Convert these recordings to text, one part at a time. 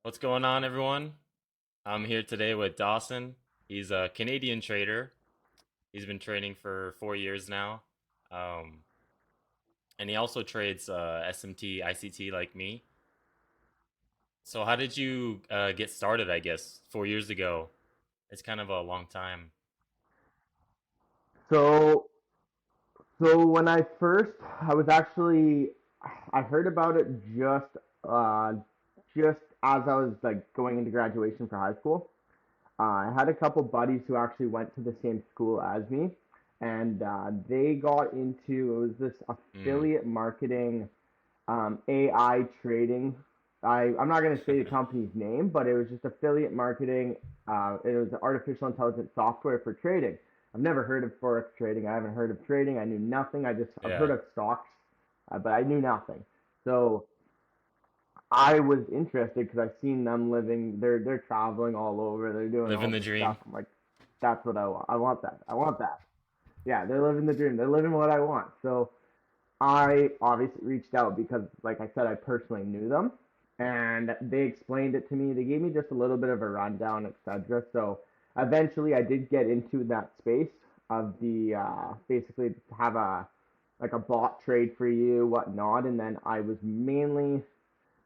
What's going on, everyone? I'm here today with Dawson. He's a Canadian trader. He's been trading for 4 years now. Um, and he also trades SMT, ICT like me. So, how did you get started, I guess, 4 years ago? It's kind of a long time. So, so when I was actually, I heard about it uh, just as I was like going into graduation for high school. I had a couple buddies who actually went to the same school as me, and they got into it was this Mm. affiliate marketing, AI trading. I'm not going to say the company's name, but it was just affiliate marketing. It was artificial intelligence software for trading. I've never heard of forex trading. I haven't heard of trading. I knew nothing. I've Yeah. heard of stocks, but I knew nothing. So I was interested because I've seen them living. They're traveling all over. They're doing Living all the this stuff. dream. I'm like, that's what I want. I want that. I want that. Yeah, they're living the dream. They're living what I want. So I obviously reached out because, like I said, I personally knew them, and they explained it to me. They gave me just a little bit of a rundown, etc. So eventually, I did get into that space of the basically have a bot trade for you, whatnot, and then I was mainly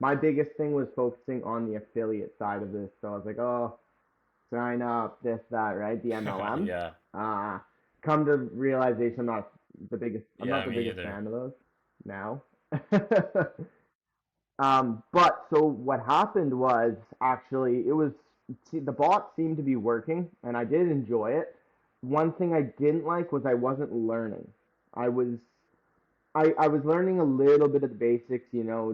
my biggest thing was focusing on the affiliate side of this. So I was like, oh, sign up, this, that, right? The MLM. Yeah. Uh, Come to realization, I'm not Yeah, the me biggest either. fan of those now. But so what happened was actually the bot seemed to be working, and I did enjoy it. One thing I didn't like was I wasn't learning. I was I was learning a little bit of the basics,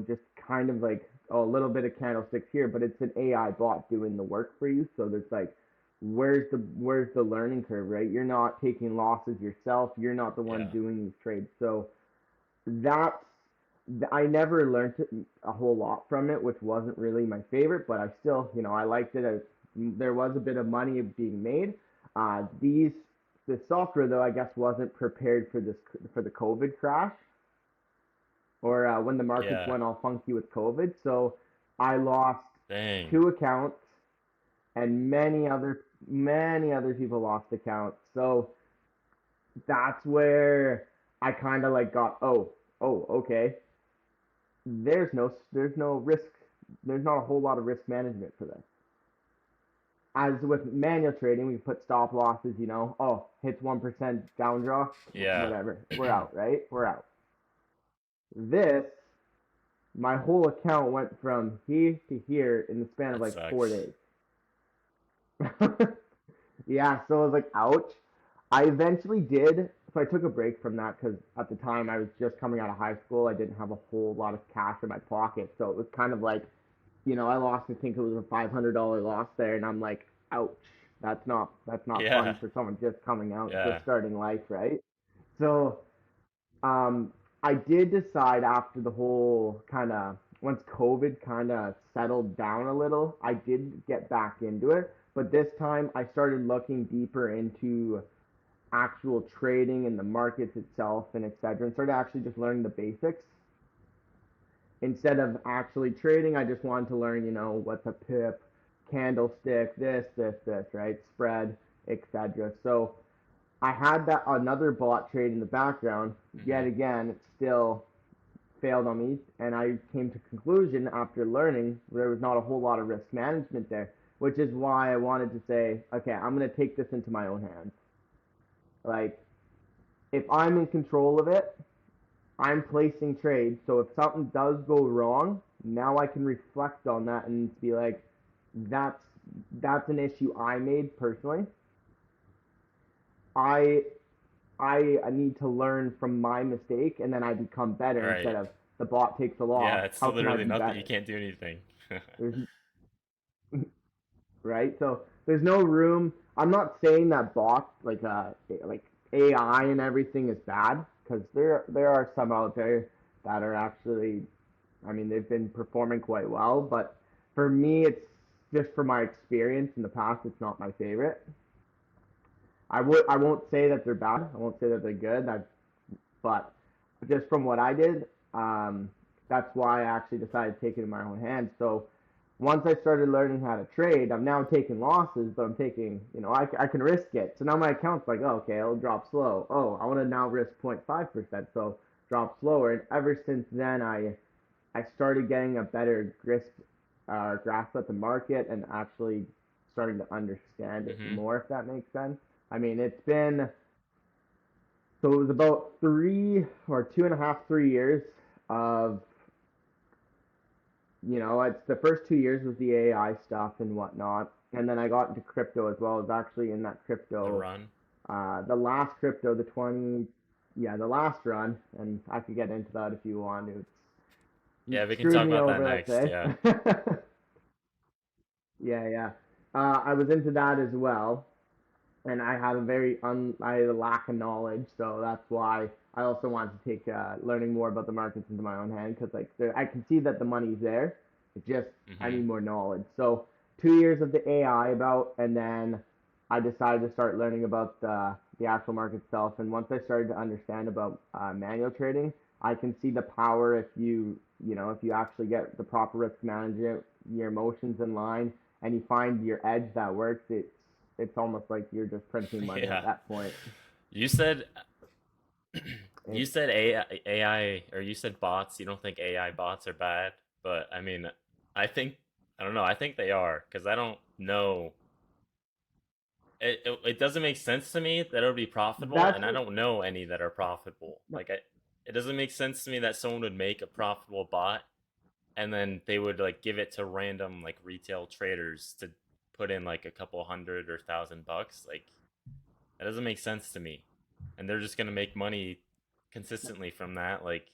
just kind of like a little bit of candlesticks here, but it's an AI bot doing the work for you. So there's like, where's the learning curve, right? You're not taking losses yourself. You're not the one Yeah. doing these trades. So that's I never learned a whole lot from it, which wasn't really my favorite, but I still, I liked it. There was a bit of money being made. The software though, I guess, wasn't prepared for the COVID crash or when the markets Yeah. went all funky with COVID. So I lost Dang. 2 accounts, and many other people lost accounts. So that's where I kind of like got okay. There's no risk. There's not a whole lot of risk management for this. As with manual trading, we put stop losses. Oh, hits 1% down draw, Yeah. whatever. We're out, right? We're out. This my whole account went from here to here in the span of That like 4 days. sucks. Yeah, so I was like, ouch. I eventually did. So I took a break from that because at the time I was just coming out of high school. I didn't have a whole lot of cash in my pocket. So it was kind of like, I lost, I think it was a $500 loss there. And I'm like, ouch. That's not fun Yeah. for someone just coming out, just Yeah. starting life, right? So um, I did decide after the whole kind of once COVID kind of settled down a little, I did get back into it. But this time I started looking deeper into actual trading and the markets itself and etc. And started actually just learning the basics. Instead of actually trading, I just wanted to learn, what's a pip, candlestick, this, right? Spread, etc. So I had that another bot trade in the background. Yet Hmm. again, it still failed on me, and I came to conclusion after learning there was not a whole lot of risk management there, which is why I wanted to say, okay, I'm gonna take this into my own hands. Like, if I'm in control of it, I'm placing trades. So if something does go wrong, now I can reflect on that and be like, that's that's an issue I made personally. I I need to learn from my mistake, and then I become better instead Right. of the bot takes the Yeah, loss. it's How can I literally be nothing. You better? can't do anything. There's right. So there's no room. I'm not saying that bots like AI and everything is bad because there are some out there that are actually, I mean, they've been performing quite well. But for me, it's just for my experience in the past. It's not my favorite. I won't say that they're bad. I won't say that they're good. But just from what I did, that's why I actually decided to take it in my own hands. So Once I started learning how to trade, I'm now taking losses, but I'm taking, I can risk it. So now my account's like, oh, okay, it'll drop slow. Oh, I want to now risk 0.5%, so drop slower. And ever since then, I started getting a better grasp at the market and actually starting to understand it Mm-hmm. more, if that makes sense. I mean, so it was about 2.5, 3 years of, it's the first 2 years was the AI stuff and whatnot. And then I got into crypto as well. I was actually in that The crypto, run. the last crypto, yeah, the last run. And I could get into that if you want to. Yeah, It we can screwed talk me about that over, let's next. say. Yeah. Yeah, yeah. I was into that as well, and I had a lack of knowledge, so that's why I also wanted to take learning more about the markets into my own hand because I can see that the money's there. It's just I Mm-hmm. need more knowledge. So 2 years of the AI about, and then I decided to start learning about the actual market itself. And once I started to understand about manual trading, I can see the power if you actually get the proper risk management, your emotions in line, and you find your edge that works. It's almost like you're just printing money at Yeah. that point. You said you It, said AI, or you said bots. You don't think AI bots are bad, but I mean, I think I don't know. I think they are because I don't know. It doesn't make sense to me that it would be profitable, that's and I don't know any that are profitable. It doesn't make sense to me that someone would make a profitable bot and then they would like give it to random like retail traders to put in like a couple hundred or $1,000. Like that doesn't make sense to me, and they're just gonna make money consistently from that. Like,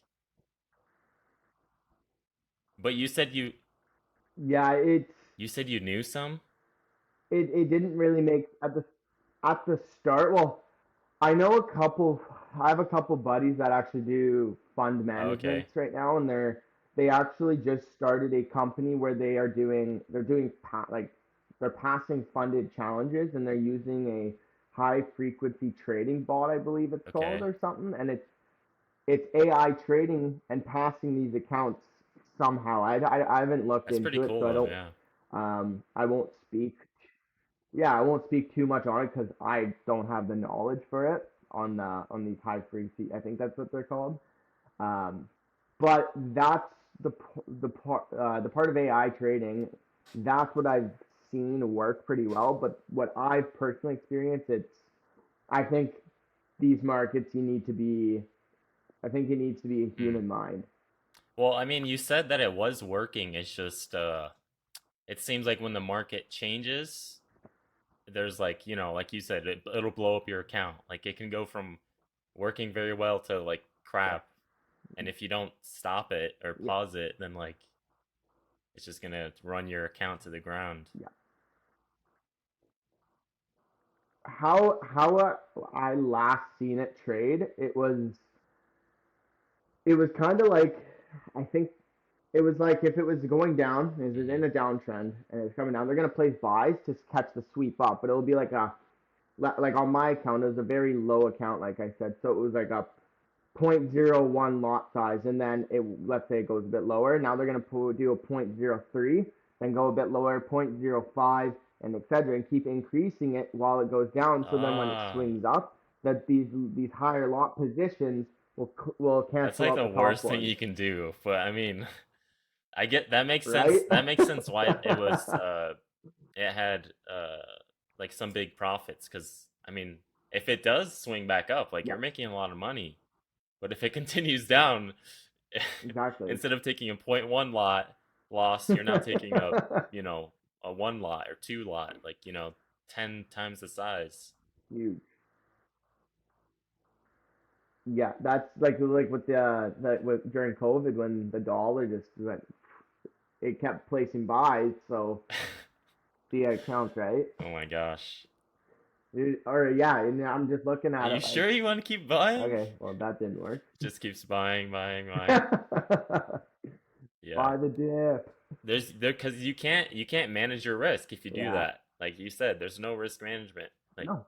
but yeah, you said you knew some. it didn't really make at the start. Well, I know a couple. I have a couple buddies that actually do fund Oh, okay, managements right now, and they actually just started a company where they're passing funded challenges, and they're using a high frequency trading bot, I believe it's called, okay, or something, and it's AI trading and passing these accounts somehow. I haven't looked that's pretty into it, so cool I though. don't. Yeah. I won't speak. Yeah, I won't speak too much on it because I don't have the knowledge for it on these high frequency. I think that's what they're called. Um, but that's the part of AI trading. That's what I've seen work pretty well. But what I've personally experienced, I think these markets you need to be. I think it needs to be a Mm. human mind. Well, I mean, you said that it was working. It's just it seems like when the market changes, there's like like you said, it'll blow up your account. Like it can go from working very well to like Yeah, crap, and if you don't stop it or yeah, pause it, then like it's just gonna run your account to the ground. yeah. How I last seen it trade, it was kind of like I think it was like if it was going down, it was Hmm. in a downtrend and it's coming down, they're gonna place buys to catch the sweep up, but it'll be like on my account, it was a very low account, like I said, so it was like a zero point zero 0.01 lot size, and then let's say it goes a bit lower. Now they're gonna do a zero point zero 0.03, then go a bit lower, zero point zero 0.05, and etc., and keep increasing it while it goes down. So then when it Ah, swings up, that these higher lot positions will that's cancel like out the the top worst thing ones, you can do. But I mean, I get that makes sense. right? That makes sense why it was it had like some big profits because I mean, if it does swing back up, like Yeah, you're making a lot of money. But if it continues down, exactly. instead of taking a point one lot loss, you're now taking you know, a one lot or two lot, like, 10 times the size. Huge. Yeah, that's like with during COVID when the dollar just went, it kept placing buys, so the accounts, right? Oh my gosh. Or yeah, and I'm just looking Are at you it like, sure you want to keep buying? okay, well that didn't work. Just keeps buying, buying, buying. Buy Yeah. the dip. Because you can't manage your risk if you do Yeah, that. Like you said, there's no risk management. Like, no,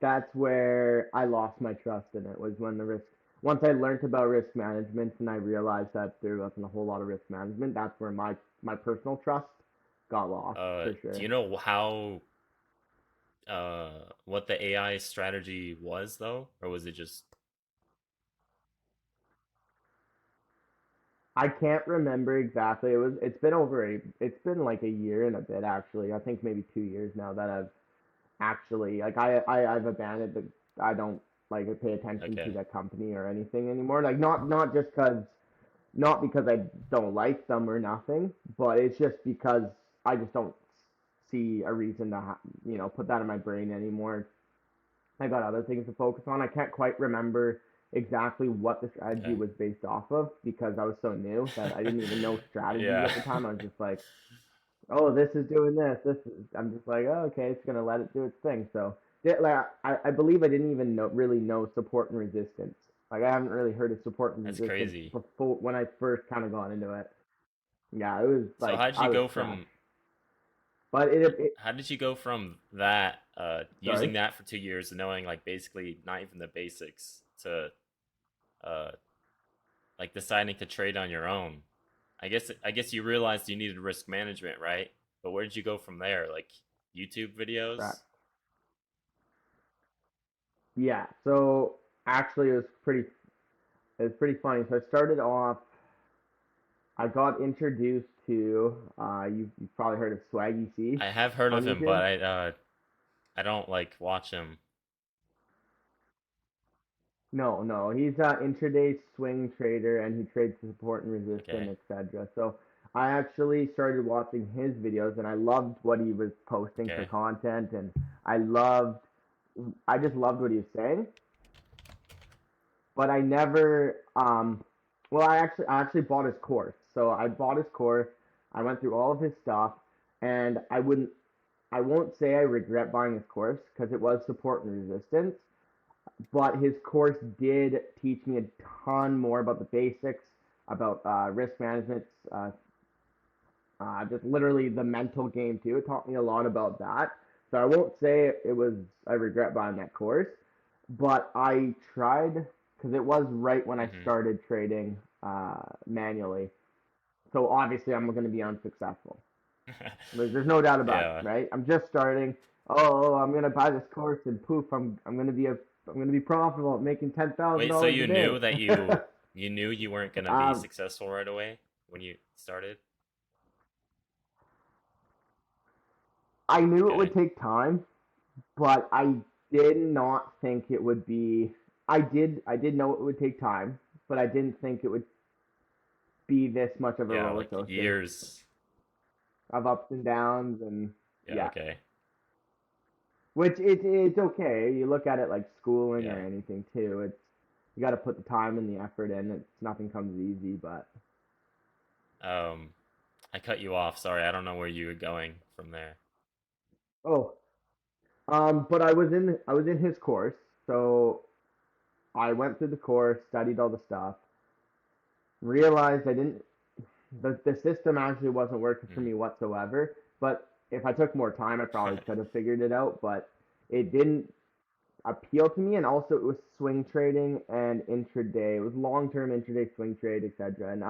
that's where I lost my trust in it was when the risk. once I learned about risk management and I realized that there wasn't a whole lot of risk management, that's where my personal trust got lost for Do sure. you know how what the AI strategy was though, or was it just I can't remember exactly. It's been it's been like a year and a bit actually. I think maybe 2 years now that I've actually like I've abandoned the I don't like pay attention to okay? that company or anything anymore. Like not just not because I don't like them or nothing, but it's just because I just don't see a reason to put that in my brain anymore. I got other things to focus on. I can't quite remember exactly what the strategy Okay. was based off of because I was so new that I didn't even know strategies Yeah, at the time. I was just like, oh, this is doing this. This is. I'm just like, oh, okay, it's gonna let it do its thing. So, yeah, like I believe I didn't even really know support and resistance. Like I haven't really heard of support and that's resistance crazy. before when I first kind of got into it. Yeah, it was So like I was fresh, but how did you go from that sorry. using that for 2 years and knowing like basically not even the basics to uh like deciding to trade on your own? I guess you realized you needed risk management, right? But where did you go from there? Like YouTube videos? Correct. Yeah. So actually, it was pretty funny. So I started off. I got introduced to you've probably heard of Swaggy C I have heard on of him, but YouTube. I don't like watch him. No, no, he's an intraday swing trader and he trades support and Okay. resistance, etc. So I actually started watching his videos and I loved what he was posting for Okay. content and I just loved what he was saying. But I never well I actually bought his course. So I bought his course. I went through all of his stuff and I won't say I regret buying his course because it was support and resistance, but his course did teach me a ton more about the basics, about risk management, just literally the mental game too. It taught me a lot about that. So I won't say it was I regret buying that course, but I tried because it was right when I Mhm. started trading manually. So obviously I'm going to be unsuccessful. There's no doubt about it, Yeah. right? I'm just starting. Oh, I'm gonna buy this course and poof, I'm gonna be profitable at making ten thousand Wait, so dollars a you day. knew that you knew you weren't gonna be um, successful right away when you started? I knew it Okay. would take time, but I did not think it would be. I did know it would take time, but I didn't think it would be this much of a Yeah, roller like coaster years. of ups and downs, and Yeah, yeah, okay. which it's okay. You look at it like schooling or Yeah. anything too. It's you got to put the time and the effort in. It's nothing comes easy, but Um I cut you off. Sorry. I don't know where you were going from there. oh, but I was in his course, so I went through the course, studied all the stuff, realized I didn't the system actually wasn't working for Hmm. me whatsoever. But if I took more time, I probably could have figured it out. But it didn't appeal to me, and also it was swing trading and intraday. It was long term intraday swing trade, etc. And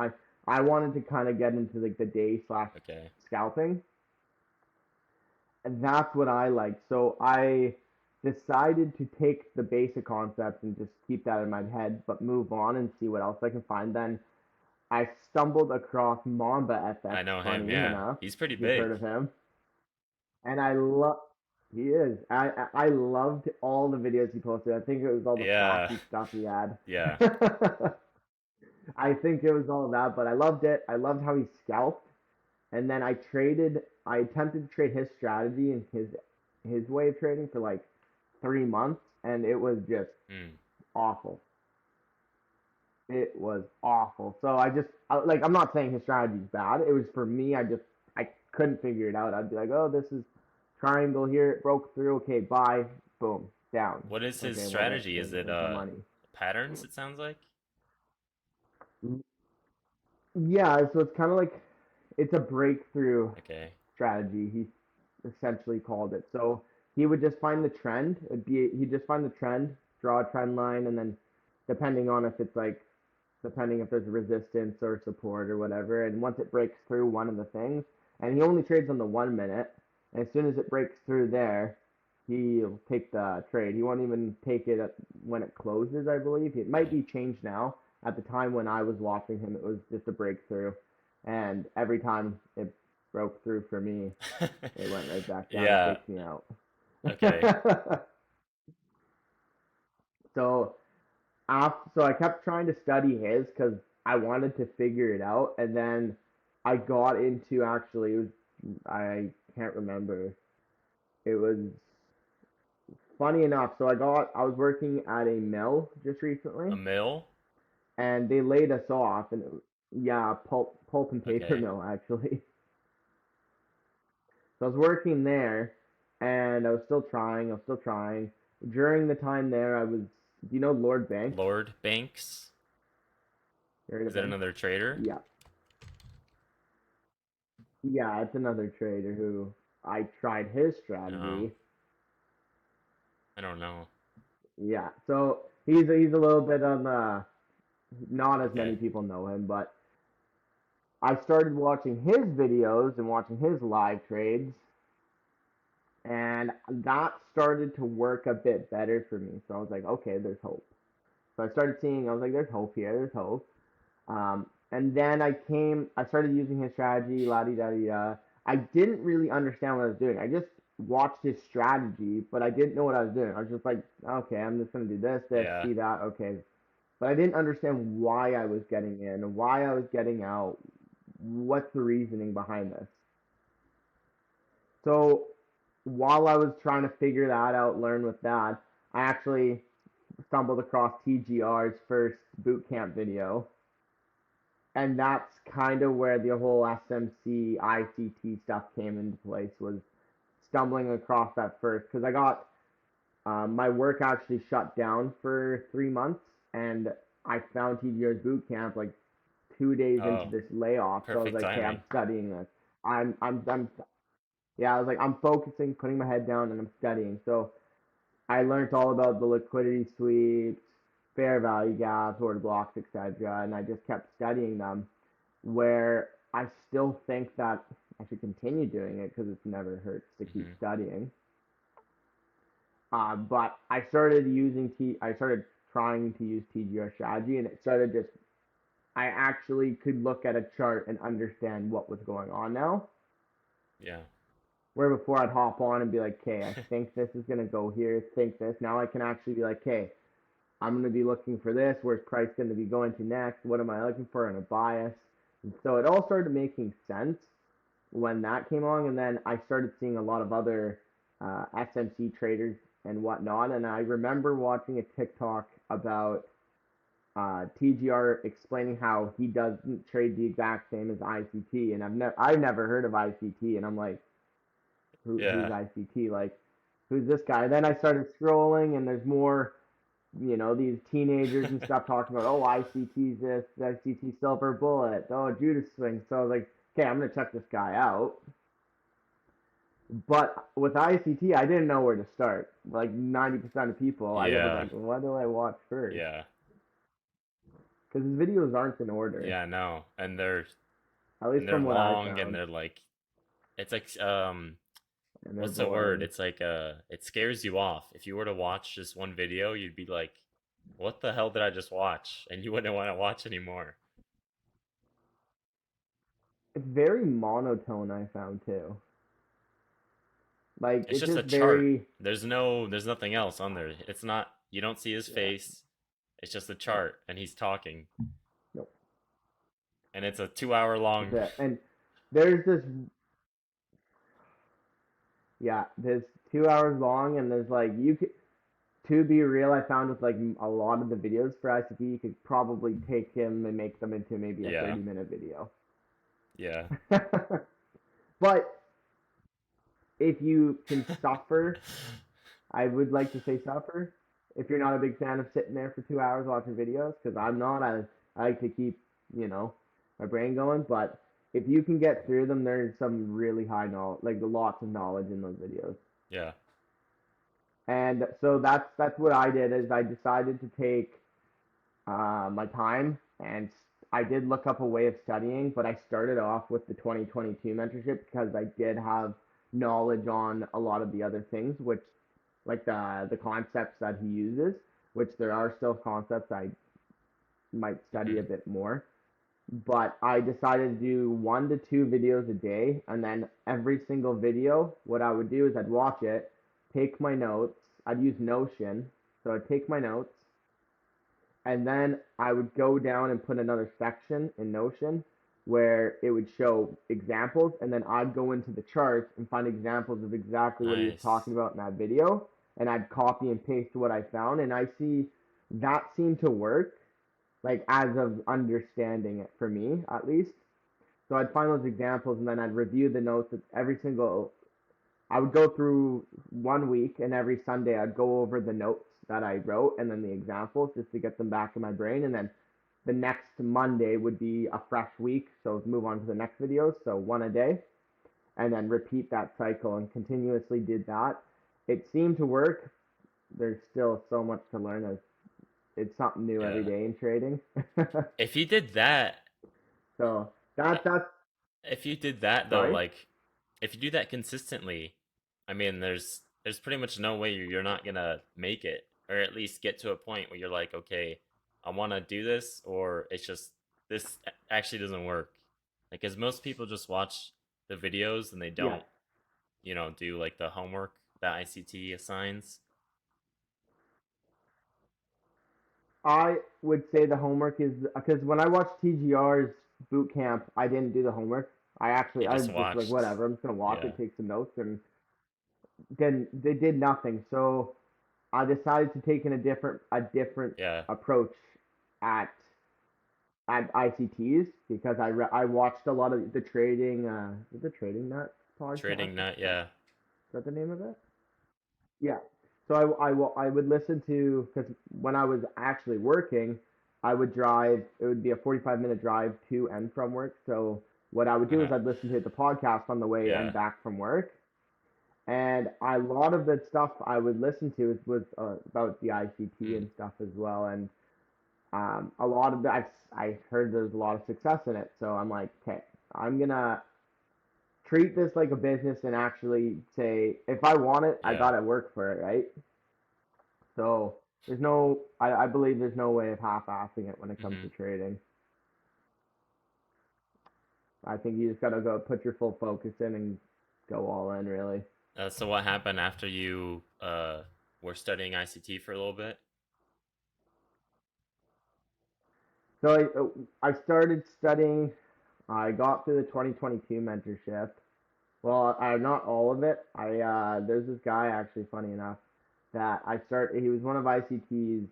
I wanted to kind of get into like the day slash Okay. scalping, and that's what I like. So I decided to take the basic concepts and just keep that in my head, but move on and see what else I can find. Then I stumbled across Mamba I FX, know him, funny yeah. enough, He's pretty if you've heard big. of him. And I love, he is. I loved all the videos he posted. I think it was all the Yeah. flashy stuff he had. Yeah. I think it was all that, but I loved it. I loved how he scalped. And then I attempted to trade his strategy and his way of trading for like 3 months, and it was just Hmm. awful. It was awful. So like I'm not saying his strategy's bad. It was for me. I couldn't figure it out. I'd be like, oh, this is triangle here. It broke through. Okay, buy. Boom, down. What is his Okay, strategy? Is it where's my money? patterns it sounds like? Yeah, so it's kind of like it's a breakthrough Okay. strategy. He essentially called it. So he would just find the trend. He'd just find the trend, draw a trend line, and then depending on if it's like depending if there's resistance or support or whatever. And once it breaks through one of the things, and he only trades on the 1 minute, and as soon as it breaks through there, he'll take the trade. He won't even take it when it closes, I believe. It might Okay. be changed now. At the time when I was watching him, it was just a breakthrough, and every time it broke through for me, it went right back down and Yeah. takes me out. Okay. so so I kept trying to study his because I wanted to figure it out, and then I got into actually it was I can't remember. It was funny enough. So I was working at a mill just recently, A mill? and they laid us off, and yeah, pulp and paper Okay. mill actually. So I was working there, and I was still trying. I was still trying. During the time there, I was. Do you know Lord Banks? Lord Banks? You heard Is of that him? another trader? Yeah, yeah. It's another trader who I tried his No, strategy. I don't know. Yeah, so he's a little bit on the not as many Okay. people know him, but I started watching his videos and watching his live trades, and that started to work a bit better for me. So I was like, okay, there's hope. So I started seeing, I was like, there's hope here, there's hope. And then I started using his strategy, la di da di da. I didn't really understand what I was doing. I just watched his strategy, but I didn't know what I was doing. I was just like, okay, I'm just gonna do this, Yeah. see that, okay. But I didn't understand why I was getting in, why I was getting out, what's the reasoning behind this. So while I was trying to figure that out, learn with that, I actually stumbled across TGR's first boot camp video, and that's kind of where the whole SMC ICT stuff came into place. Was stumbling across that first because I got my work actually shut down for 3 months, and I found TGR's boot camp like 2 days into Oh, this layoff. So I was perfect like, okay, timing. I'm studying this. I'm yeah. I was like, I'm focusing, putting my head down, and I'm studying. So I learned all about the liquidity sweeps, fair value gaps, order blocks, etc. And I just kept studying them. Where I still think that I should continue doing it because it's never hurts to keep Hmm. studying. But I started trying to use TGR strategy, and it started just. I actually could look at a chart and understand what was going on now. Yeah. Where before I'd hop on and be like, okay, I think this is gonna go here, think this. Now I can actually be like, okay, I'm gonna be looking for this. Where's price gonna be going to next? What am I looking for in a bias? And so it all started making sense when that came along, and then I started seeing a lot of other SMC traders and whatnot. And I remember watching a TikTok about TGR explaining how he doesn't trade the exact same as ICT, and I've never heard of ICT, and I'm like, who's Yeah. ICT? Like, who's this guy? Then I started scrolling, and there's more, these teenagers and stuff talking about, oh, ICT's this, ICT silver bullet, oh, Judas swing. So I was like, okay, I'm gonna check this guy out. But with ICT, I didn't know where to start. Like 90% of people, I was Yeah. like, what do I watch first? Yeah. Because his videos aren't in order, Yeah, no. at And least they're from what I long and found, they're like it's like and they're what's the word? boring. It's like it scares you off. If you were to watch just one video, you'd be like, "What the hell did I just watch?" And you wouldn't want to watch anymore. It's very monotone, I found too. Like It's it's just a just chart. very There's nothing else on there. It's not you don't see his yeah, face. It's just a no, chart and he's talking. no. And it's a 2 hour That's long. it. And there's this yeah, there's 2 hours long, and there's like you could to be real. I found with like a lot of the videos for ICT, you could probably take him and make them into maybe a Yeah. 30-minute video. Yeah. But if you can suffer, I would like to say suffer. If you're not a big fan of sitting there for 2 hours watching videos, because I'm not, I like to keep, you know, my brain going. But if you can get through them, there's some really high knowledge, like lots of knowledge in those videos. Yeah. And so that's what I did is I decided to take. my time, and I did look up a way of studying, but I started off with the 2022 mentorship because I did have knowledge on a lot of the other things, which like the concepts that he uses, which there are still concepts I might study a Hmm. bit more. But I decided to do 1 to 2 videos a day, and then every single video, what I would do is I'd watch it, take my notes. I'd use Notion, so I'd take my notes, and then I would go down and put another section in Notion where it would show examples, and then I'd go into the charts and find examples of exactly what he was Nice. talking about in that video, and I'd copy and paste what I found, and I see that seemed to work, like as of understanding it for me at least. So I'd find those examples, and then I'd review the notes of every single. I would go through 1 week, and every Sunday I'd go over the notes that I wrote and then the examples just to get them back in my brain. And then the next Monday would be a fresh week, so move on to the next videos. So one a day, and then repeat that cycle and continuously did that. It seemed to work. There's still so much to learn. It's something new every Yeah. day in trading. If you did that, So uh, that's if you did that though, sorry. like if you do that consistently, I mean, there's pretty much no way you're not gonna make it, or at least get to a point where you're like, okay, I want to do this, or it's just this actually doesn't work. Like, cause most people just watch the videos and they Yeah, don't, do like the homework that ICT assigns. I would say the homework is because when I watched TGR's boot camp, I didn't do the homework. You I just was just like, watched. whatever, I'm just gonna watch Yeah. it, take some notes, and then they did nothing. So I decided to take in a different Yeah. approach at at ICTs because I watched a lot of the trading the trading nut podcast. Trading Is nut, yeah. that the name of it? Yeah. So I would listen to because when I was actually working, I would drive. It would be a 45-minute drive to and from work. So what I would do is I'd listen to the podcast on the way and Yeah. back from work. And a lot of the stuff I would listen to was about the ICT Mm. and stuff as well. And a lot of that I heard there's a lot of success in it. So I'm like, okay, I'm gonna treat this like a business and actually say if I want it, I Yeah. gotta work for it, right? So I believe there's no way of half-assing it when it comes to Hmm. trading. I think you just gotta go put your full focus in and go all in, really. So what happened after you were studying ICT for a little bit? So I started studying. I got through the 2022 mentorship. Well, not all of it. There's this guy actually, funny enough, that I start. He was one of ICT's.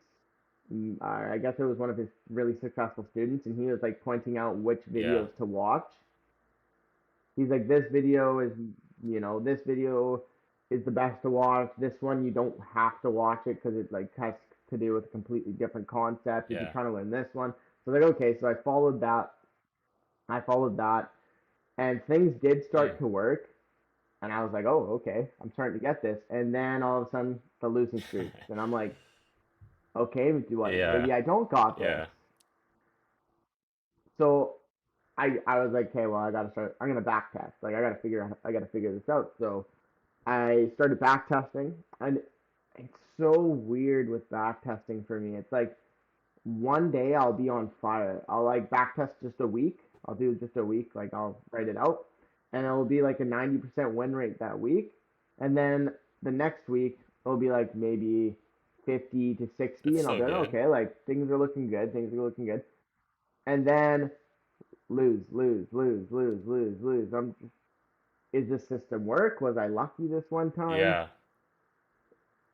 I guess it was one of his really successful students, and he was like pointing out which Yeah. videos to watch. He's like, this video is, this video is the best to watch. This one you don't have to watch it because it like has to do with a completely different concept. If you're Yeah. trying to learn this one, so like, okay, so I followed that. I followed that, and things did Mm. start to work. And I was like, oh, okay, I'm starting to get this. And then all of a sudden, the losing streaks, and I'm like, okay, do I? Yeah. Maybe I don't got this. Yeah. So I was like, okay, well, I gotta start. I'm gonna back test. Like I gotta figure this out. So I started back testing, and it's so weird with back testing for me. It's like one day I'll be on fire. I'll like back test just a week. I'll do just a week. Like I'll write it out, and it'll be like a 90% win rate that week. And then the next week it'll be like maybe 50 to 60, That's and I'll so be like, good. okay, like things are looking good. Things are looking good. And then lose, lose, lose, lose, lose, lose. Is this system work? Was I lucky this one time? Yeah.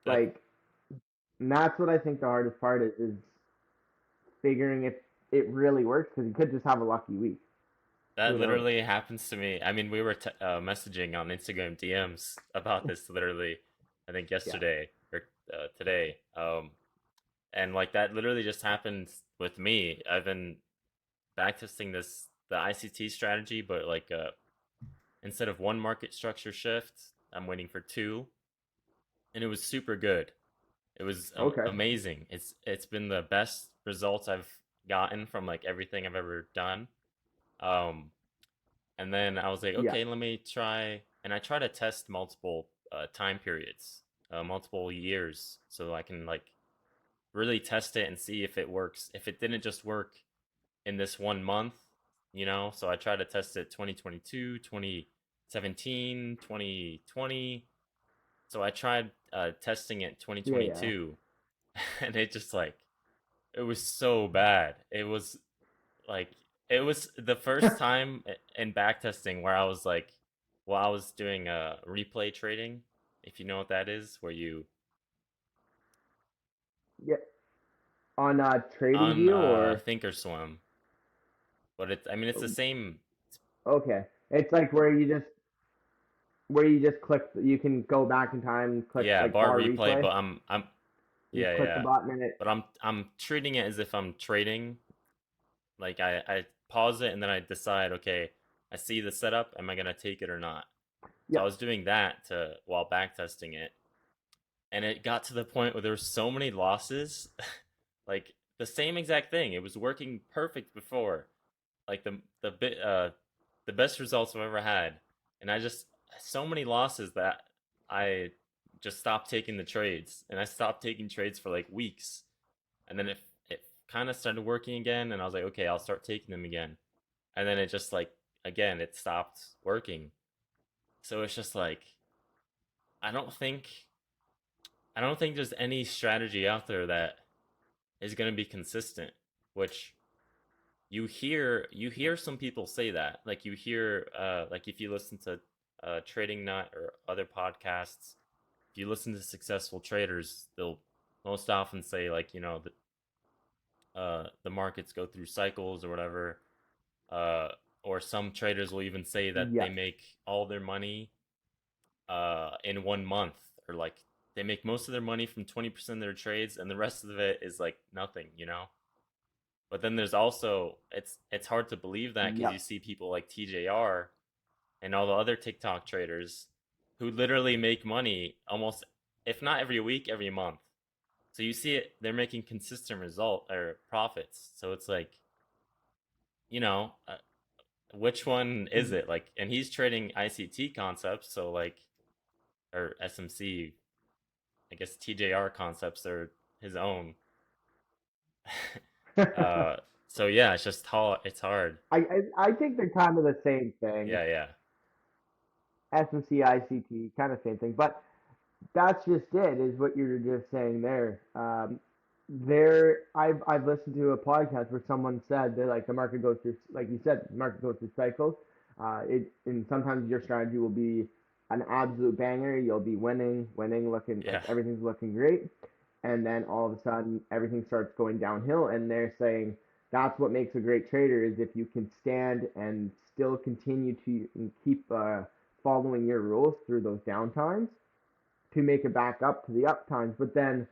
That Like, and that's what I think the hardest part is figuring if it really works because you could just have a lucky week. that Who knows? literally happens to me. I mean, we were messaging on Instagram DMs about this literally, I think Yeah. yesterday or today. And like that literally just happened with me. I've been backtesting the ICT strategy, but like instead of one market structure shift, I'm waiting for two, and it was super good. It was Okay. amazing. It's been the best results I've gotten from like everything I've ever done. Um, and then I was like, Yeah. okay, let me try, and I try to test multiple time periods, multiple years, so I can like really test it and see if it works. If it didn't just work in this 1 month, so I tried to test it 2022, 2017, 2020. So I tried testing it Yeah. Yeah. 2022, and it just like it was so bad. Like it was the first time in back testing where I was like, well, I was doing replay trading, if you know what that is, where you Yeah. On Trading on View or Thinkorswim, but I mean, it's the same. okay. It's like where you just click. You can go back in time, click Yeah, like bar bar replay, replay. but I'm You just yeah, click the yeah. button and it. But I'm treating it as if I'm trading. Like I pause it and then I decide, okay, I see the setup, am I gonna take it or not? So I Yep. was doing that to while back testing it, and it got to the point where there were so many losses, like the same exact thing. It was working perfect before, like the best results I've ever had, and I just so many losses that I just stopped taking the trades, and I stopped taking trades for like weeks, and then it kind of started working again, and I was like, okay, I'll start taking them again, and then it just like again it stopped working. So it's just like I don't think I don't think there's any strategy out there that is going to be consistent, which you hear some people say that. Like you hear like if you listen to Trading Nut or other podcasts, if you listen to successful traders, they'll most often say like, the markets go through cycles or whatever. Uh or some traders will even say that they Yes. make all their money in 1 month, or like they make most of their money from 20% of their trades and the rest of it is like nothing. But then there's also it's hard to believe that because you Yep. see people like TJR and all the other TikTok traders who literally make money almost, if not every week, every month. So you see it, they're making consistent result or profits. So it's like, you know, which one is it? Like, and he's trading ICT concepts, so like, or SMC, I guess TJR concepts are his own. uh, so yeah, it's just hard. It's hard. I think they're kind of the same thing. Yeah, yeah, SMC, ICT, kind of same thing. But that's just it. Is what you're just saying there. I've listened to a podcast where someone said that like the market goes through, like you said, the market goes through cycles. And sometimes your strategy will be an absolute banger. You'll be winning, looking like yeah, everything's looking great, and then all of a sudden everything starts going downhill. And they're saying that's what makes a great trader is if you can stand and still continue to keep following your rules through those downtimes to make it back up to the up times. But then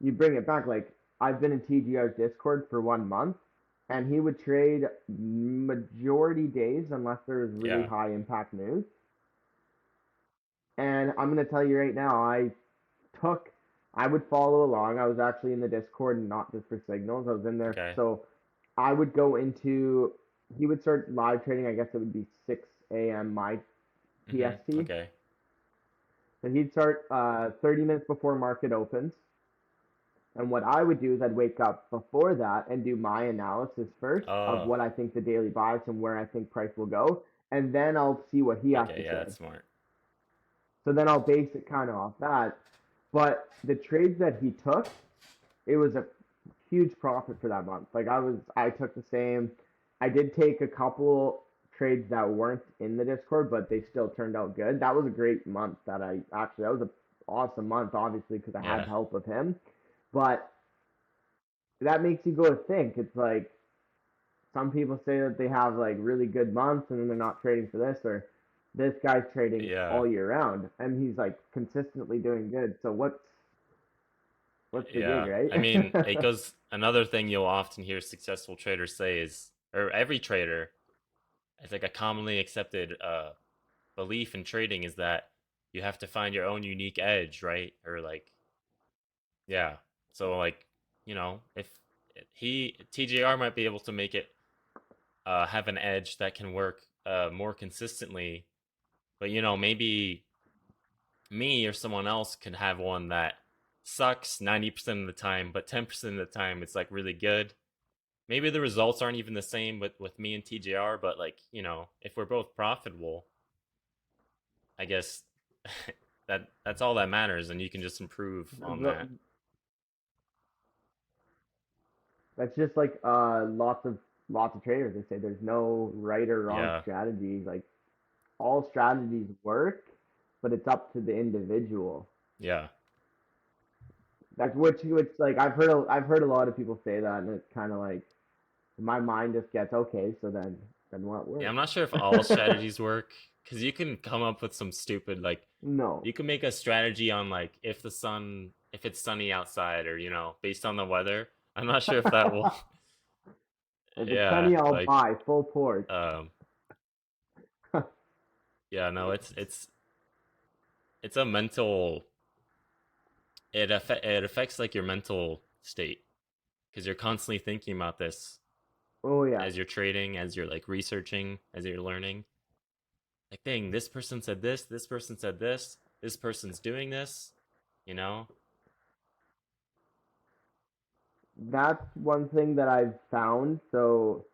you bring it back. Like I've been in TGR's Discord for 1 month, and he would trade majority days unless there was really yeah. high impact news. And I'm gonna tell you right now, took I would follow along. I was actually in the Discord and not just for signals. I was in there, Okay. so I would go into. He would start live trading. I guess it would be 6 a.m. my PST. Okay. So he'd start 30 minutes before market opens. And what I would do is I'd wake up before that and do my analysis first of Oh, what I think the daily bias and where I think price will go, and then I'll see what he has to okay. Yeah, say. that's smart. So then I'll base it kind of off that. But the trades that he took, it was a huge profit for that month. Like I took the same. I did take a couple trades that weren't in the Discord, but they still turned out good. That was a great month. That was an awesome month, obviously, because I had Yeah, the help of him. But that makes you go to think. It's like some people say that they have like really good months and then they're not trading for this or this guy's trading yeah, all year round and he's like consistently doing good. So what's the gig, yeah. right? I mean, it goes. Another thing you'll often hear successful traders say is, or every trader, it's like a commonly accepted belief in trading is that you have to find your own unique edge, right? Or like Yeah. So like, if he TJR might be able to make it have an edge that can work more consistently, but maybe me or someone else can have one that sucks 90% of the time, but 10% of the time it's like really good. Maybe the results aren't even the same with me and TJR, but like, if we're both profitable, I guess that's all that matters, and you can just improve on that. That's just like lots of traders. They say there's no right or wrong Yeah, strategy. Like all strategies work, but it's up to the individual. yeah. That's which like I've heard a lot of people say that, and it's kind of like my mind just gets okay. So then what Yeah, I'm works? not sure if all strategies work because you can come up with some stupid like No, you can make a strategy on like if it's sunny outside or based on the weather. I'm not sure if that will if it's yeah, sunny, I'll like buy full port. um yeah, no, it's a mental it affects like your mental state because you're constantly thinking about this Oh yeah, as you're trading, as you're like researching, as you're learning. Like, dang, this person said this person said this person's doing this, you know? that's one thing that I've found. So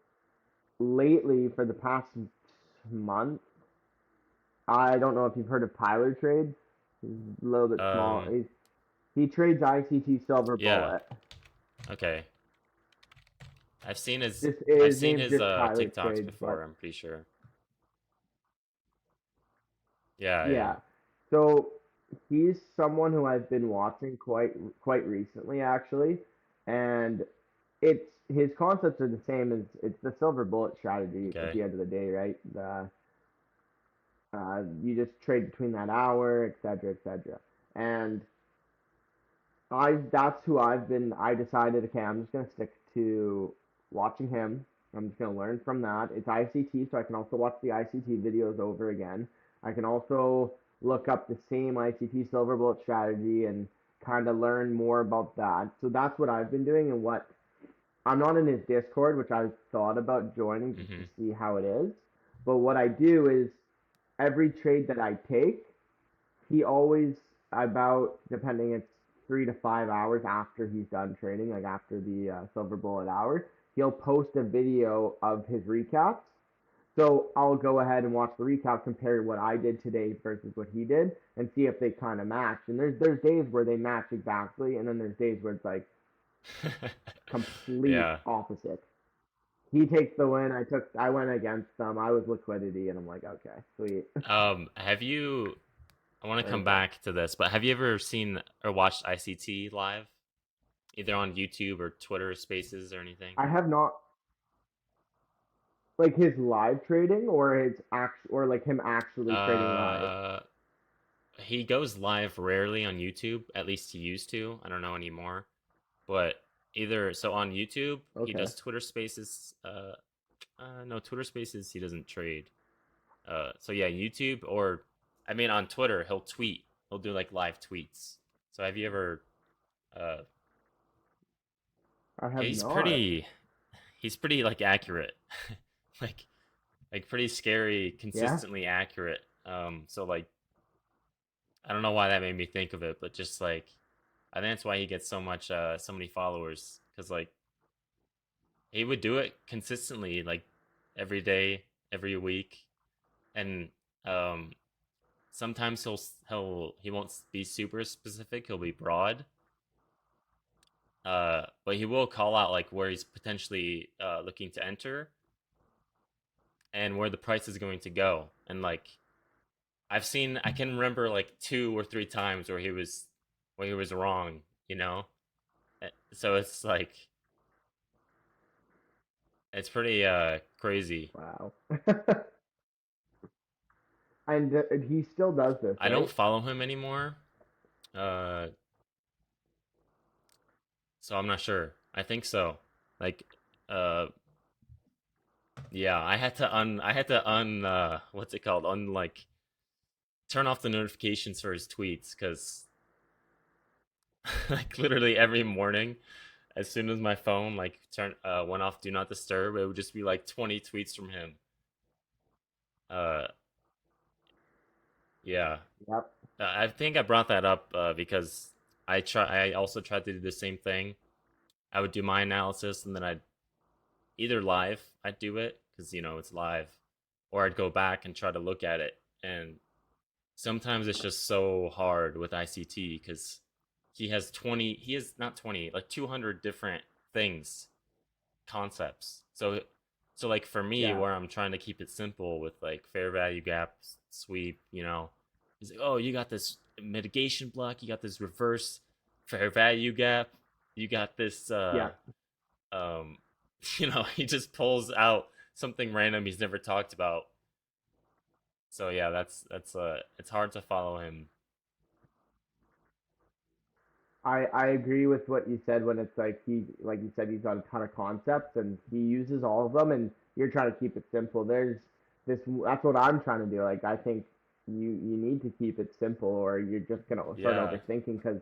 lately, for the past month, I don't know if you've heard of Tyler Trades. He's a little bit small. Um, He trades ICT Silver yeah, Bullet. okay. Just I've his seen name's his just Tyler TikToks Trades, before, but I'm pretty sure. Yeah, yeah. yeah. So he's someone who I've been watching quite recently actually, and it's his concepts are the same as it's the silver bullet strategy at Okay. the end of the day, right? You just trade between that hour, et cetera, et cetera. And I that's who I've been. I decided, okay, I'm just gonna stick to watching him. I'm just gonna learn from that. It's ICT, so I can also watch the ICT videos over again. I can also look up the same ICT silver bullet strategy and kind of learn more about that. So that's what I've been doing, and what I'm not in his Discord, which I thought about joining just to Mm-hmm. see how it is. But what I do is every trade that I take, he always about depending it's 3 to 5 hours after he's done trading, like after the silver bullet hours, he'll post a video of his recaps. So I'll go ahead and watch the recap, compare what I did today versus what he did, and see if they kind of match. And there's days where they match exactly, and then there's days where it's like complete Yeah. opposite. He takes the win. I went against them. I was liquidity, and I'm like, okay, sweet, Have you I want to come earned it. back to this, but have you ever seen or watched ICT live? Either on YouTube or Twitter Spaces or anything? I have not like his live trading or his or like him actually trading live. Uh, he goes live rarely on YouTube. At least he used to. I don't know anymore. But either so on YouTube, he Okay. does Twitter Spaces. No, Twitter Spaces he doesn't trade. So yeah, YouTube or I mean on Twitter he'll tweet. He'll do like live tweets. So have you ever? Uh, I yeah, have not. he's pretty like accurate, like pretty scary, Yeah. consistently accurate. So like I don't know why that made me think of it, but just like I think that's why he gets so many followers because like he would do it consistently, like every day, every week, and um, sometimes he won't be super specific. He'll be broad, but he will call out like where he's potentially looking to enter and where the price is going to go. And like I can remember like two or three times where he was wrong. You know, so it's like it's pretty crazy. Wow. And he still does this, I don't right? follow him anymore. Uh, so I'm not sure. I think so. Like, uh, yeah, I had to what's it called? Turn off the notifications for his tweets because like literally every morning, as soon as my phone like turned went off do not disturb, it would just be like 20 tweets from him. Uh, yeah, Yep. I think I brought that up because I also tried to do the same thing. I would do my analysis and then I'd either live I'd do it because it's live, or I'd go back and try to look at it. And sometimes it's just so hard with ICT because he has not 20, like 200 different things, concepts. So like for me, Yeah. where I'm trying to keep it simple with like fair value gap sweep, he's like, oh, you got this mitigation block, you got this reverse fair value gap, you got this Yeah. um he just pulls out something random he's never talked about. So yeah, that's it's hard to follow him. I agree with what you said when it's like like you said, he's got a ton of concepts and he uses all of them, and you're trying to keep it simple. There's this That's what I'm trying to do. Like I think you need to keep it simple or you're just gonna start Yeah. overthinking because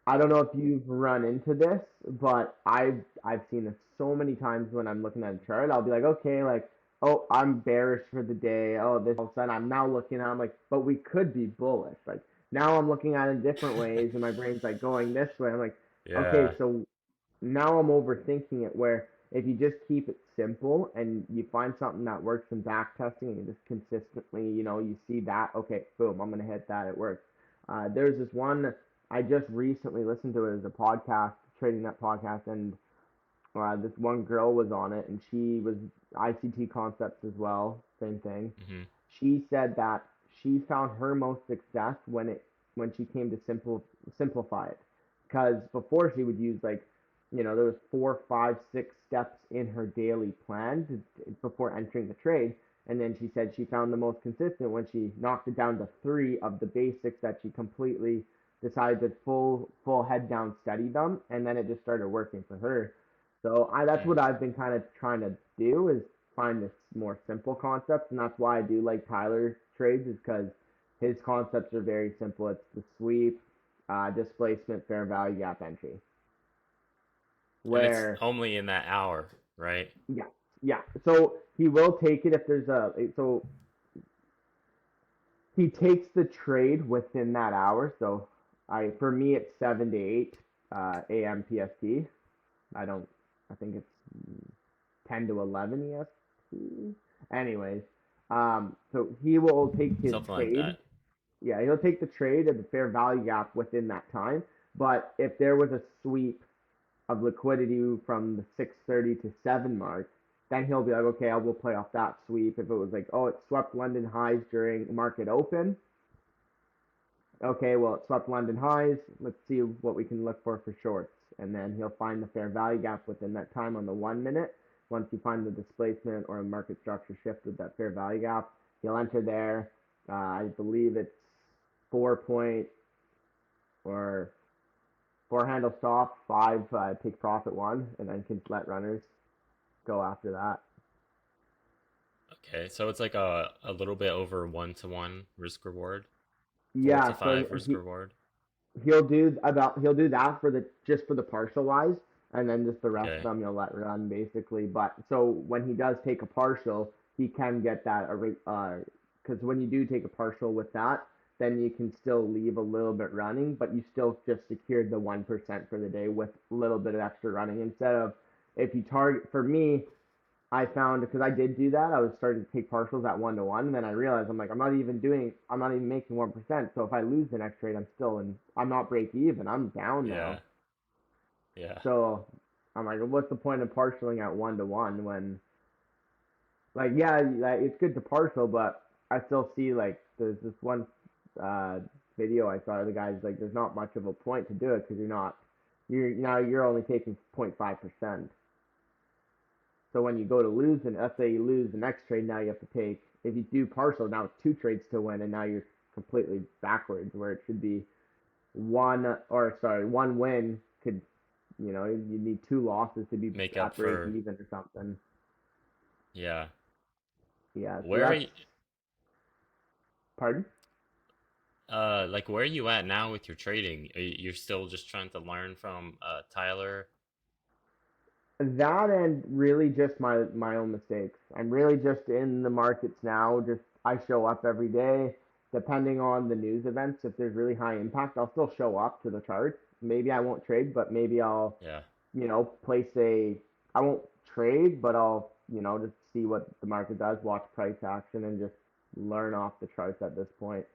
I don't know if you've run into this, but I've seen this so many times when I'm looking at a chart. I'll be like, okay, like, oh, I'm bearish for the day. Oh, this all of a sudden I'm now looking at, I'm like, but we could be bullish. Like now I'm looking at it different ways, and my brain's like going this way. I'm like, okay, Yeah. so now I'm overthinking it. Where if you just keep it simple and you find something that works in back testing, and you just consistently, you see that, okay, boom, I'm gonna hit that. It works. There's this one I just recently listened to it as a podcast, trading that podcast, and this one girl was on it, and she was ICT concepts as well, same thing. Hmm. She said that she found her most success when she came to simplify it, because before she would use like, there was 4, 5, 6 steps in her daily plan before entering the trade, and then she said she found the most consistent when she knocked it down to three of the basics that she completely decided to full head down study them, and then it just started working for her. So that's what I've been kind of trying to do is find this more simple concepts, and that's why I do like Tyler Trades is because his concepts are very simple. It's the sweep, displacement, fair value gap entry. And it's Where only in that hour, right? yeah, yeah. So he will take it if there's so he takes the trade within that hour. So for me it's 7 to 8 a.m. PST. I don't. I think it's 10 to 11 EST. Anyways, so he will take his Something like trade. that. Yeah, he'll take the trade at the fair value gap within that time. But if there was a sweep of liquidity from the 6:30 to 7 mark, then he'll be like, okay, I will play off that sweep. If it was like, oh, it swept London highs during market open, okay, well, it swept London highs. Let's see what we can look for shorts. And then he'll find the fair value gap within that time on the 1 minute. Once you find the displacement or a market structure shift with that fair value gap, he'll enter there. I believe it's 4 point or four handle stop, five take profit one, and then can let runners go after that. Okay, so it's like a little bit over 1 to 1 risk reward, four to Yeah, so five risk he, reward. he'll do that for the just for the partial wise, and then just the rest of Okay. them you'll let run basically. But so when he does take a partial, he can get that because when you do take a partial with that, then you can still leave a little bit running, but you still just secured the 1% for the day with a little bit of extra running instead of if you target for me. I found because I did do that. I was starting to take partials at 1 to 1, and then I realized I'm not even making 1%. So if I lose the next trade, I'm not break even. I'm down Yeah. now. Yeah. So I'm like, what's the point of partialing at 1 to 1 when, like, yeah, it's good to partial, but I still see like there's this one uh, video I saw. The guy's like, there's not much of a point to do it because you're only taking 0.5%. So when you go to lose, and let's say you lose the next trade, now you have to take. If you do partial, now it's two trades to win, and now you're completely backwards where it should be one win could, you need two losses to be Make up at break for. even or something. Yeah. Yeah, so Where are that's you, pardon. Like where are you at now with your trading? You're still just trying to learn from Tyler? That and really just my own mistakes. I'm really just in the markets now. Just I show up every day, depending on the news events. If there's really high impact, I'll still show up to the chart. Maybe I won't trade, but maybe I'll, Yeah. place a. I won't trade, but I'll, just see what the market does, watch price action, and just learn off the charts at this point.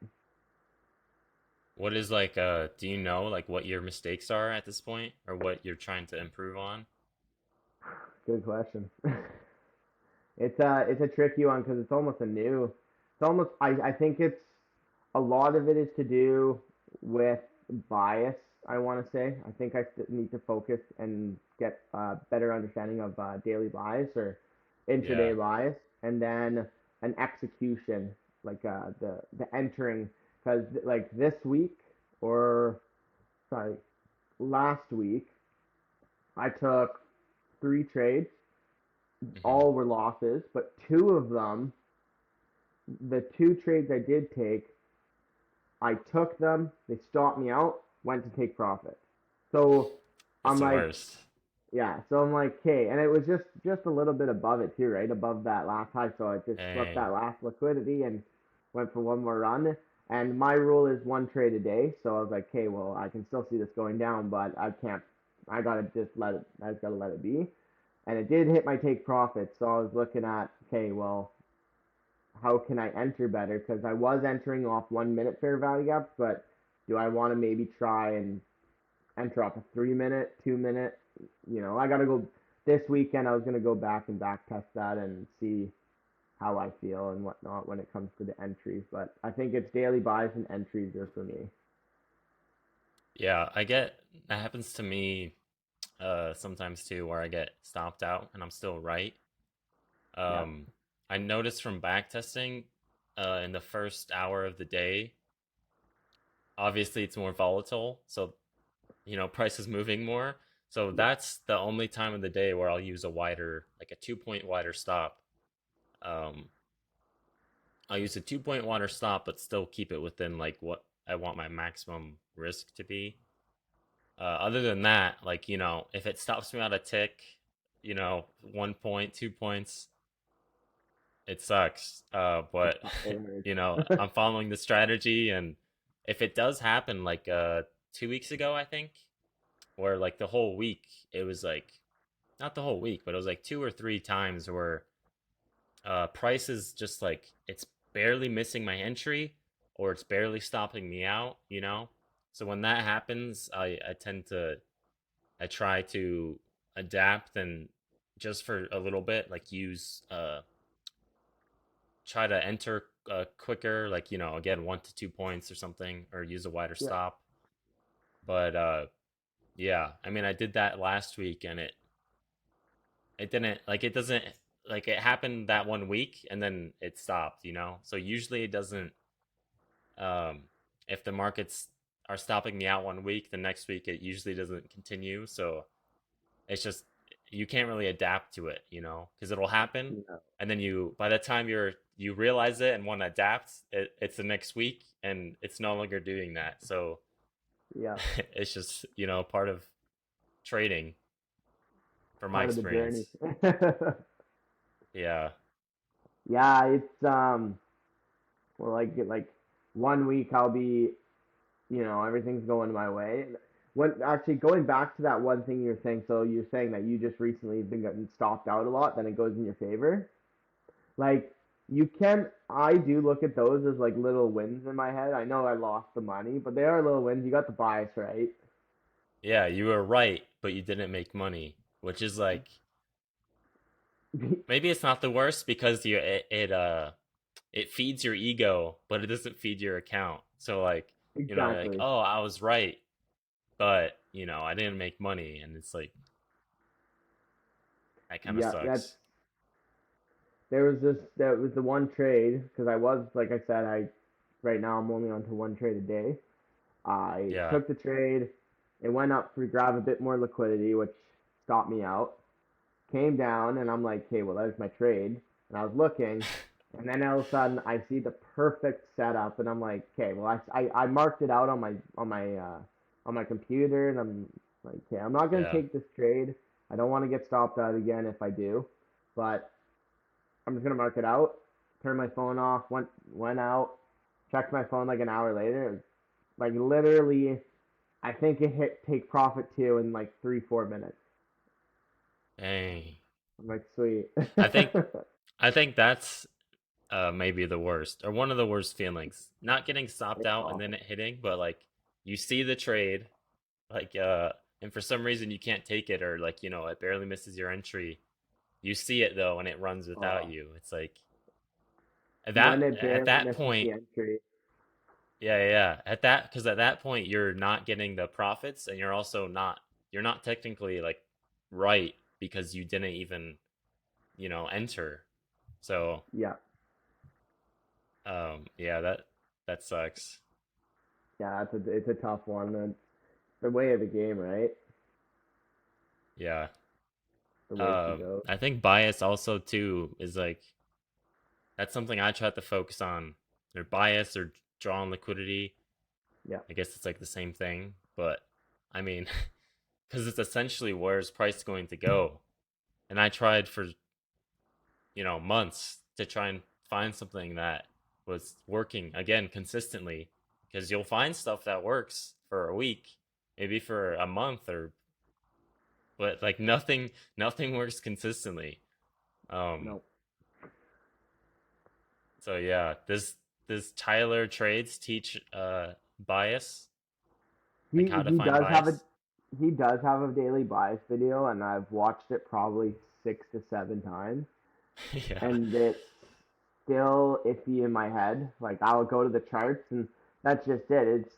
What is like do you know like what your mistakes are at this point or what you're trying to improve on? Good question. It's a tricky one because it's almost a new. It's almost I think it's a lot of it is to do with bias. I want to say I think I need to focus and get a better understanding of daily bias or Yeah. intraday bias, and then an execution like the entering because like this week or sorry last week I took three trades. Hmm. All were losses, but two of them, the two trades I did take, I took them, they stopped me out, went to take profit. So That's I'm the like, worst. yeah, so I'm like, okay, and it was just a little bit above it too, right? Above that last high. So I just flipped Dang. that last liquidity and went for one more run. And my rule is one trade a day. So I was like, okay, well, I can still see this going down, but I can't. I gotta just let it. I just gotta let it be. And it did hit my take profit. So I was looking at, okay, well, how can I enter better? Because I was entering off 1 minute fair value gaps, but do I want to maybe try and enter off a 3 minute, 2 minute? I got to go this weekend. I was going to go back and back test that and see how I feel and whatnot when it comes to the entries. But I think it's daily buys and entries are for me. Yeah, I get that happens to me sometimes too where I get stopped out and I'm still right. Yeah, Um I noticed from back testing in the first hour of the day, obviously it's more volatile, so price is moving more. So yeah, that's the only time of the day where I'll use a wider, like a 2 point wider stop. Um I'll use a 2 point wider stop but still keep it within like what I want my maximum risk to be. Other than that, like, if it stops me out a tick, 1 point, 2 points, it sucks. But, it hurts. I'm following the strategy. And if it does happen, like 2 weeks ago, I think, where like the whole week, it was like, not the whole week, but it was like two or three times where price is just like, it's barely missing my entry or it's barely stopping me out. So when that happens, I tend to I try to adapt and just for a little bit, like use try to enter quicker, like again 1 to 2 points or something, or use a wider Yeah, stop. But yeah, I mean I did that last week and it didn't like it doesn't like it happened that 1 week and then it stopped. So usually it doesn't um if the markets are stopping me out 1 week, the next week it usually doesn't continue. So it's just you can't really adapt to it, because it'll happen, yeah, and then by the time you realize it and want to adapt, it's the next week, and it's no longer doing that. So yeah. it's just part of trading, from my Part of the journey. experience. Yeah, Yeah, it's well, like 1 week I'll be everything's going my way. When actually going back to that one thing you're saying, so you're saying that you just recently have been getting stopped out a lot, then it goes in your favor. Like I do look at those as like little wins in my head. I know I lost the money, but they are little wins. You got the bias right. yeah, you were right, but you didn't make money, which is like maybe it's not the worst because it feeds your ego, but it doesn't feed your account. So like, like, Exactly. oh, I was right, but I didn't make money, and it's like that kind of Yeah, that's sucks. there was this that was the one trade because I was like I said I right now I'm only on to one trade a day. I Yeah. took the trade. It went up to grab a bit more liquidity, which stopped me out. Came down, and I'm like, okay, well, there's my trade. And I was looking, And then all of a sudden, I see the perfect setup, and I'm like, okay, well, I marked it out on my computer, and I'm like, okay, I'm not gonna Yeah. take this trade. I don't want to get stopped out again if I do, but I'm just gonna mark it out. Turn my phone off. Went out. Checked my phone like an hour later. It was like literally, I think it hit take profit two in like 3 4 minutes. Hey, I'm like, sweet. I think I think that's maybe the worst or one of the worst feelings. Not getting stopped It's out and then awful. it hitting, but like you see the trade, like and for some reason you can't take it or like, it barely misses your entry. You see it though and it runs without Oh, you. It's like when it at barely that misses point, the entry. yeah, yeah, yeah. At that because at that point you're not getting the profits and you're not technically like right because you didn't even, enter. So, Yeah, yeah, that sucks. yeah, it's a tough one. It's the way of the game, right? Yeah. The way she goes. I think bias also too is like that's something I try to focus on. Or bias or draw on liquidity. Yeah, I guess it's like the same thing, but I mean, because it's essentially where's price going to go. And I tried for months to try and find something that was working again consistently. Because you'll find stuff that works for a week, maybe for a month, or but like nothing works consistently. Um, no. So yeah, does Tyler Trades teach bias, like how to He find does have a bias? he does have a daily bias video, and I've watched it probably 6 to 7 times, Yeah. and it's still iffy in my head. Like I'll go to the charts, and that's just it. It's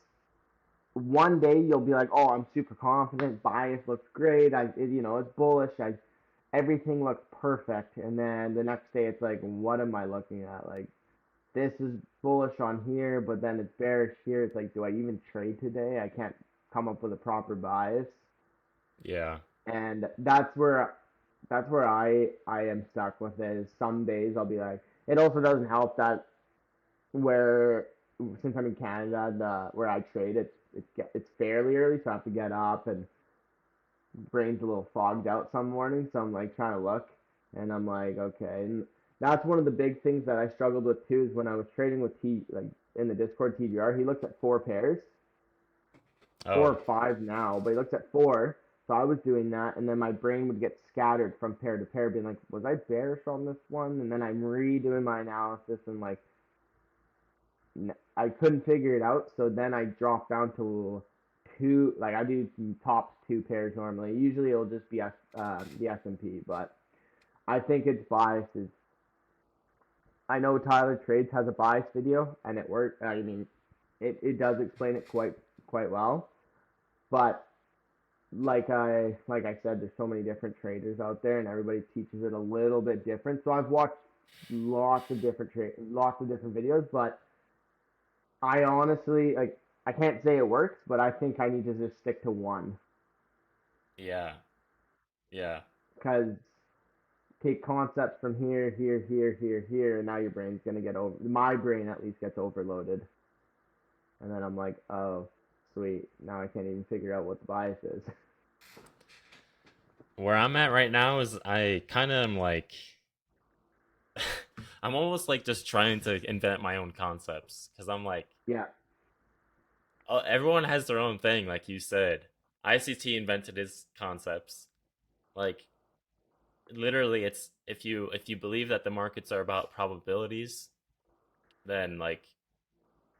one day you'll be like, oh, I'm super confident. Bias looks great. It's bullish. Everything looks perfect. And then the next day it's like, what am I looking at? Like this is bullish on here, but then it's bearish here. It's like, do I even trade today? I can't come up with a proper bias, Yeah. and that's where I am stuck with it. Is some days I'll be like, it also doesn't help that where since I'm in Canada, where I trade, it's fairly early, so I have to get up and brain's a little fogged out some mornings. So I'm like trying to look, and I'm like, okay, and that's one of the big things that I struggled with too. Is when I was trading with T, like in the Discord TGR, he looks at 4 pairs, four Oh, or five now, but he looks at four. So I was doing that, and then my brain would get scattered from pair to pair, being like, was I bearish on this one? And then I'm redoing my analysis, and like I couldn't figure it out. So then I dropped down to two. Like I do tops 2 pairs normally. Usually it'll just be the S&P, but I think it's biases. I know Tyler Trades has a bias video, and it worked. I mean, it does explain it quite well. But like I said, there's so many different traders out there, and everybody teaches it a little bit different. So I've watched lots of different videos, but I honestly like I can't say it works, but I think I need to just stick to one yeah, yeah. because take concepts from here, and now your brain's gonna get over. My brain at least gets overloaded, and then I'm like, oh, sweet. Now I can't even figure out what the bias is. Where I'm at right now is I kind of am like I'm almost like just trying to invent my own concepts because I'm like Yeah, everyone has their own thing, like you said. ICT invented his concepts. Like literally, it's if you believe that the markets are about probabilities, then like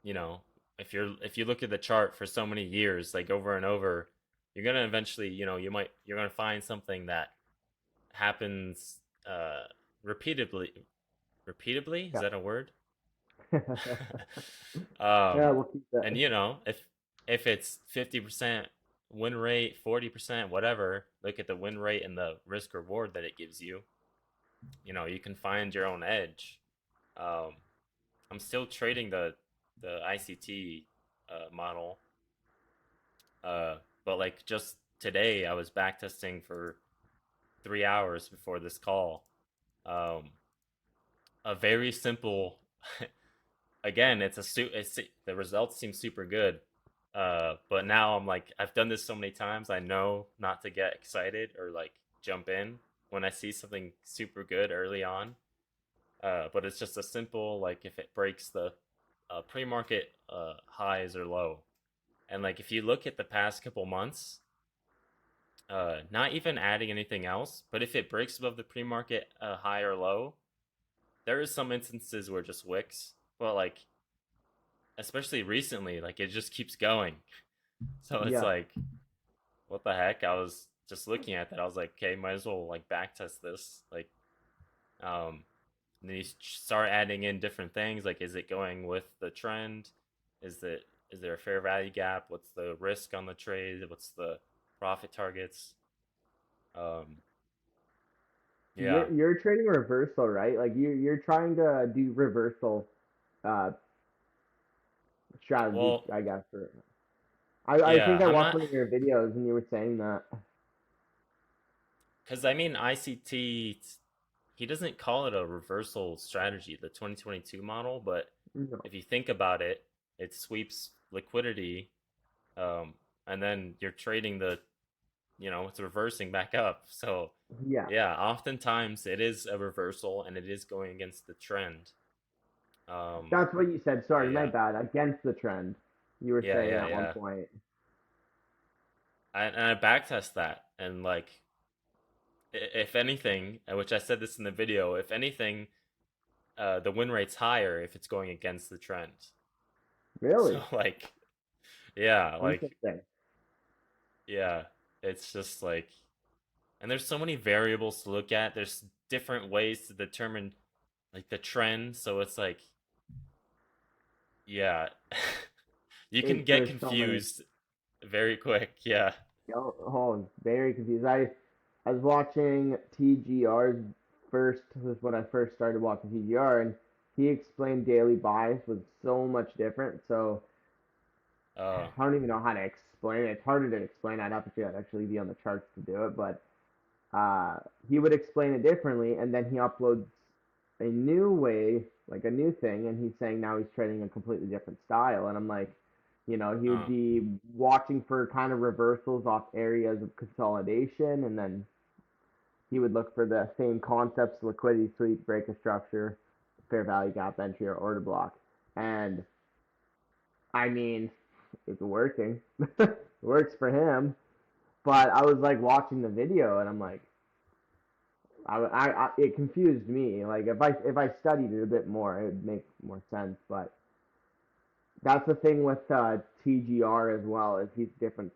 you know if you look at the chart for so many years like over and over, you're gonna eventually you're gonna find something that happens repeatedly, is yeah, that a word? yeah. um We'll keep that. and if it's 50% win rate, 40%, whatever, look at the win rate and the risk reward that it gives you. You can find your own edge. um I'm still trading the ICT model. But like just today, I was back testing for 3 hours before this call. Um, a very simple. Again, the results seem super good. But now I'm like, I've done this so many times. I know not to get excited or like jump in when I see something super good early on. But it's just a simple like if it breaks the pre-market highs or low, and like if you look at the past couple months, not even adding anything else, but if it breaks above the pre-market high or low, there is some instances where it just wicks. But like especially recently, like it just keeps going. So it's Yeah, like, what the heck? I was just looking at that. I was like, okay, might as well like backtest this. Like, um, and then you start adding in different things. Like, is it going with the trend? Is there a fair value gap? What's the risk on the trade? What's the profit targets? Um, yeah. you're trading reversal, right? Like you're trying to do reversal uh strategies, Well, I guess. I think yeah. I I'm watched not one of your videos and you were saying that. because I mean ICT. He doesn't call it a reversal strategy, the 2022 model, but No. if you think about it, it sweeps liquidity, um, and then you're trading it's reversing back up. So, Yeah, yeah, oftentimes it is a reversal and it is going against the trend. Um, that's what you said. but Sorry, my yeah, bad. Against the trend, you were yeah, saying yeah, at one yeah. point. And I backtest that, and like, if anything, which I said this in the video, if anything, the win rate's higher if it's going against the trend. So Really like, yeah, like interesting. yeah, it's just like, and there's so many variables to look at. There's different ways to determine like the trend. So it's like, yeah, you can get There's so many. confused very quick. Yeah. Oh, very confused. I was watching TGR's first. This was when I first started watching TGR, and he explained daily bias was so much different. So Uh. I don't even know how to explain it. It's harder to explain. I'd have to actually be on the charts to do it, but uh, he would explain it differently, and then he uploads a new way, like a new thing, and he's saying now he's trading a completely different style, and I'm like, he would Uh. be watching for kind of reversals off areas of consolidation, and then he would look for the same concepts: liquidity sweep, break a structure, fair value gap entry, or order block, and I mean, it's working. It works for him. But I was like watching the video, and I'm like, it confused me. Like if I studied it a bit more, it would make more sense. But that's the thing with TGR as well. Is he's different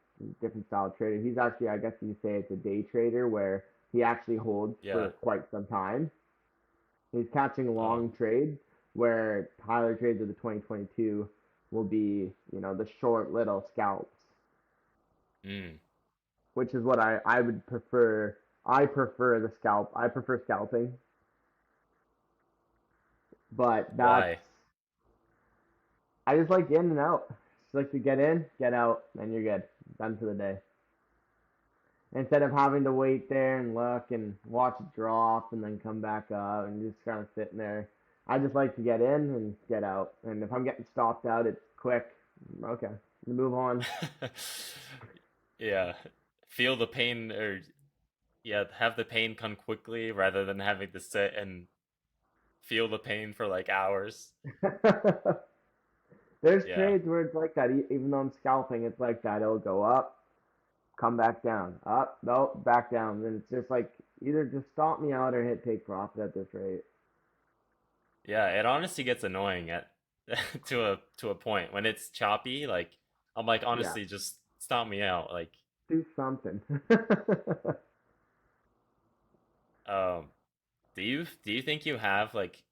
style trader. He's actually, I guess you say, it's a day trader where he actually holds Yeah. for quite some time. He's catching Oh. long trades where Tyler Trades of the 2022 will be, the short little scalps, Mm. which is what I would prefer. I prefer the scalp. I prefer scalping, but that's Why? I just like in and out. Just like to get in, get out, and you're good. Done for the day. Instead of having to wait there and look and watch it drop and then come back up and just kind of sitting there. I just like to get in and get out. And if I'm getting stopped out, it's quick. Okay, move on. Yeah. Feel the pain, or yeah, have the pain come quickly rather than having to sit and feel the pain for like hours. There's Yeah. trades where it's like that. Even though I'm scalping, it's like that. It'll go up, come back down, up, no, back down. And it's just like either just stop me out or hit take profit at this rate. Yeah, it honestly gets annoying at to a point when it's choppy. Like I'm like, Yeah, honestly, just stop me out. Like, do something. um, do you think you have like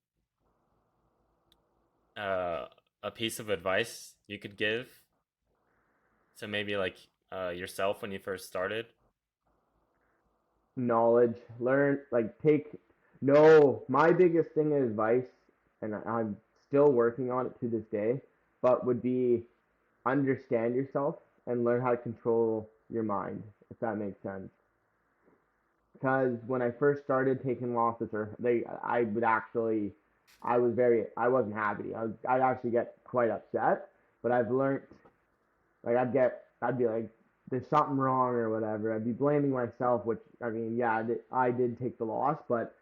uh a piece of advice you could give to maybe like yourself when you first started? Knowledge, learn, like take. No, my biggest thing of advice, and I'm still working on it to this day, but would be understand yourself and learn how to control your mind, if that makes sense. Because when I first started taking losses, or I would actually I wasn't happy. I'd actually get quite upset, but I've learned like I'd be like, there's something wrong or whatever. I'd be blaming myself, which I mean, yeah, I did take the loss, but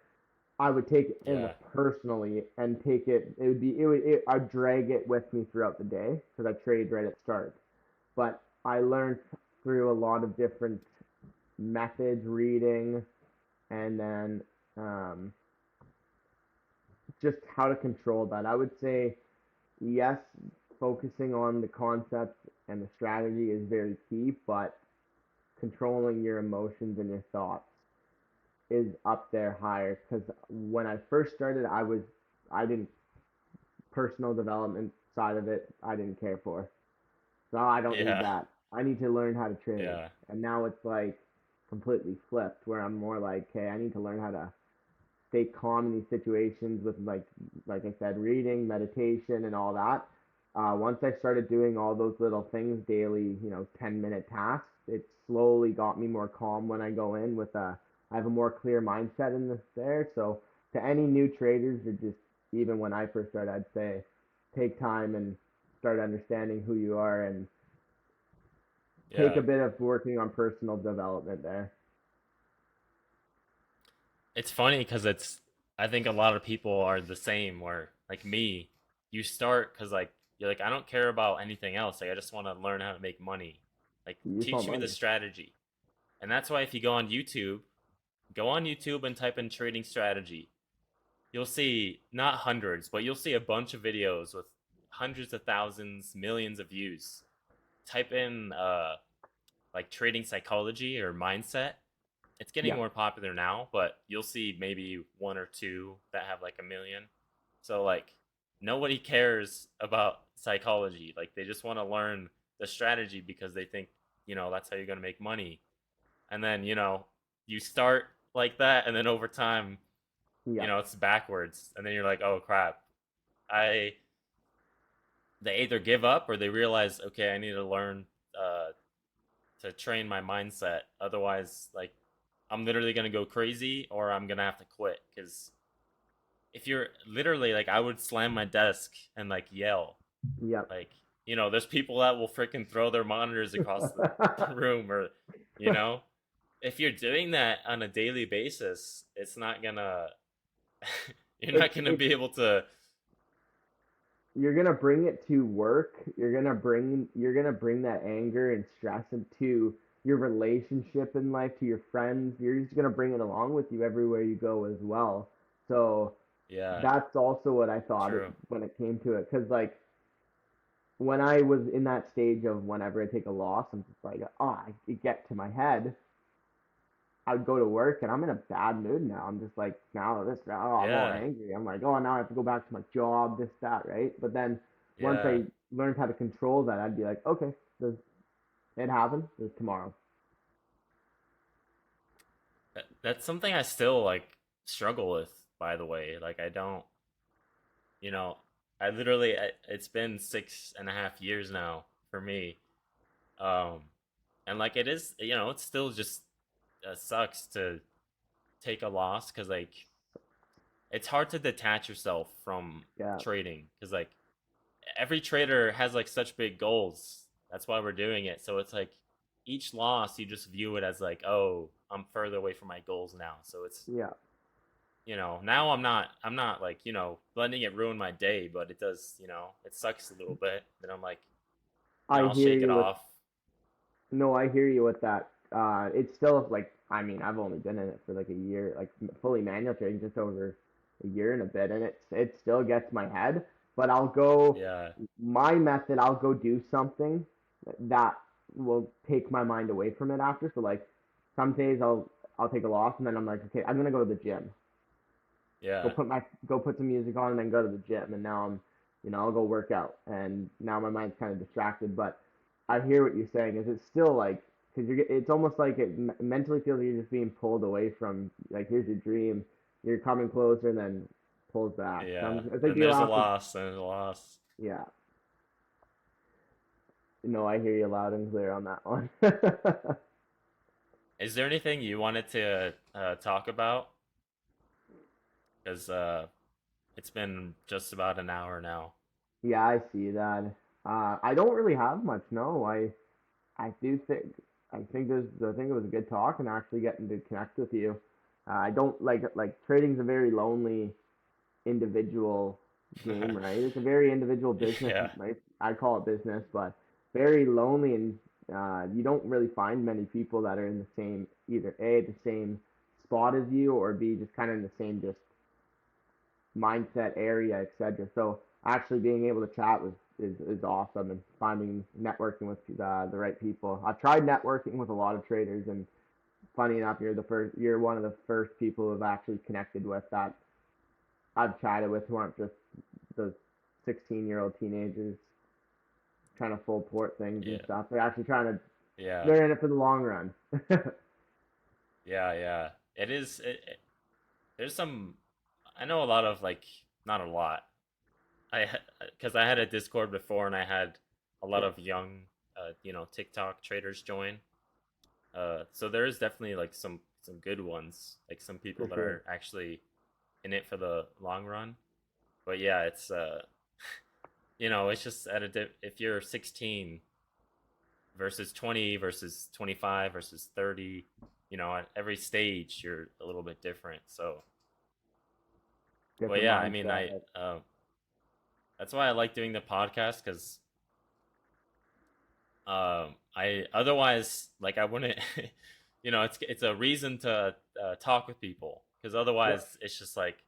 I would take it in the Yeah. personally and take it. I'd drag it with me throughout the day because I trade right at start. But I learned through a lot of different methods, reading, and then um, just how to control that. I would say yes, focusing on the concepts and the strategy is very key, but controlling your emotions and your thoughts is up there higher because when I first started, I didn't personal development side of it I didn't care for. So I don't need Yeah. that. I need to learn how to trade. Yeah. And now it's like completely flipped where I'm more like, okay, I need to learn how to stay calm in these situations with like I said, reading, meditation, and all that. Once I started doing all those little things daily, 10-minute tasks, it slowly got me more calm when I go in with a. I have a more clear mindset in this there. So to any new traders, or just even when I first started, I'd say take time and start understanding who you are and take Yeah. a bit of working on personal development there. It's funny because I think a lot of people are the same. Where like me, you start because like you're like I don't care about anything else. Like I just want to learn how to make money. Like You just want teach me the money. strategy. And that's why if you go on YouTube and type in trading strategy, you'll see not hundreds, but you'll see a bunch of videos with hundreds of thousands, millions of views. Type in like trading psychology or mindset. It's getting Yeah, more popular now, but you'll see maybe one or two that have like a million. So like nobody cares about psychology. Like they just want to learn the strategy because they think, that's how you're going to make money. And then, you start like that and then over time, yeah, it's backwards and then you're like, "Oh crap. I They either give up or they realize, okay, I need to learn uh to train my mindset. Otherwise, like I'm literally gonna go crazy or I'm gonna have to quit. Because if you're literally like, I would slam my desk and like yell. yeah. Like, there's people that will freaking throw their monitors across the room or, you know, if you're doing that on a daily basis, it's not gonna, you're not gonna it's be able to, you're gonna bring it to work. You're gonna bring that anger and stress into your relationship in life to your friends. You're just gonna bring it along with you everywhere you go as well. So yeah, that's also what I thought true. when it came to it. Because like when I was in that stage of whenever I take a loss, I'm just like, I get to my head. I would go to work and I'm in a bad mood now. I'm just like, I'm all Yeah, angry. I'm like, oh, now I have to go back to my job, this, that, right? But then once yeah. I learned how to control that, I'd be like, okay, it happened. There's tomorrow. That's something I still like struggle with, by the way. Like, I don't, you know, I literally, it's been 6.5 years now for me. Um, and like, it is, it still just sucks to take a loss because, like, it's hard to detach yourself from Yeah, trading because, like, every trader has like such big goals. That's why we're doing it. So it's like each loss, you just view it as like, oh, I'm further away from my goals now. So it's, yeah. now I'm not like, letting it ruin my day, but it does, it sucks a little bit. Then I'm like, I I'll hear shake it you with off. no, I hear you with that. It's still like I mean I've only been in it for like a year, like fully manual trading just over a year and a bit, and it still gets my head. But I'll go Yeah. my method. I'll go do something that will take my mind away from it after. So like some days I'll take a loss and then I'm like okay I'm gonna go to the gym. Yeah. Go put some music on and then go to the gym and now I'm I'll go work out and now my mind's kind of distracted but I hear what you're saying is it's still like because it's almost like it mentally feels like you're just being pulled away from like here's your dream you're coming closer and then pulls back so Yeah. I think Then you'll there's a have to loss, and there's a loss. yeah no I hear you loud and clear on that one. Is there anything you wanted to talk about? Because It's been just about an hour now. Yeah, I see that. I don't really have much. No, I do think I think it was a good talk and actually getting to connect with you. I don't like trading's a very lonely individual game, right? It's a very individual business, Yeah. right? I call it business, but very lonely, and you don't really find many people that are in the same either A, the same spot as you, or B, just kind of in the same just mindset area, etc. So actually being able to chat is awesome, and finding networking with the right people. I've tried networking with a lot of traders, and funny enough, you're one of the first people who have actually connected with that I've chatted with who aren't just those 16-year-old teenagers trying to full port things and Yeah. stuff. They're actually trying to. Yeah. They're in it for the long run. Yeah, yeah. There's some I know a lot of like not a lot. Because I had a Discord before and I had a lot Yeah, of young TikTok traders join. So there is definitely like some good ones, like some people for that sure. are actually in it for the long run. But yeah, it's it's just if you're 16 versus 20 versus 25 versus 30, at every stage you're a little bit different. So, but Different yeah, I mean, mindset. that's why I like doing the podcast because I otherwise like I wouldn't, it's a reason to talk with people because Yep. otherwise it's just like,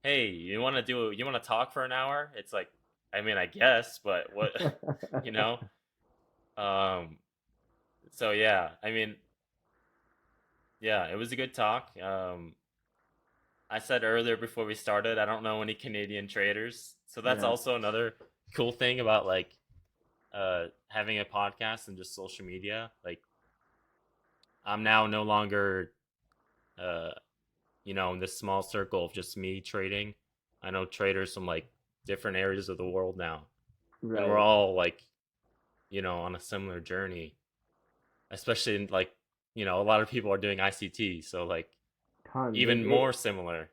hey, you want to talk for an hour? It's like, I mean, I guess, but what, you know? Um, so yeah, I mean, yeah, it was a good talk. I said earlier before we started, I don't know any Canadian traders, so that's Yeah. also another cool thing about like having a podcast and just social media. Like I'm now no longer uh in this small circle of just me trading. I know traders from like different areas of the world now, and we're Right. all like on a similar journey. Especially in like a lot of people are doing ICT, so like Tons. even more similar.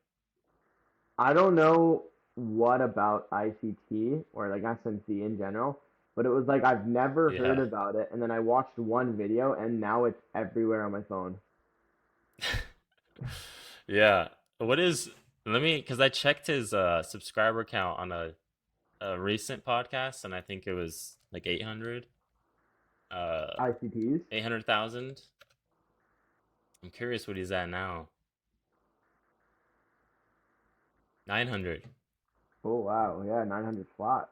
I don't know what about ICT or like SNC in general, but it was like I've never heard Yeah. about it, and then I watched one video, and now it's everywhere on my phone. Yeah. What is let me because I checked his subscriber count on a recent podcast and I think it was like 800 uh ICTs. 800,000. I'm curious what he's at now. 900. Oh wow, yeah, 900 flat.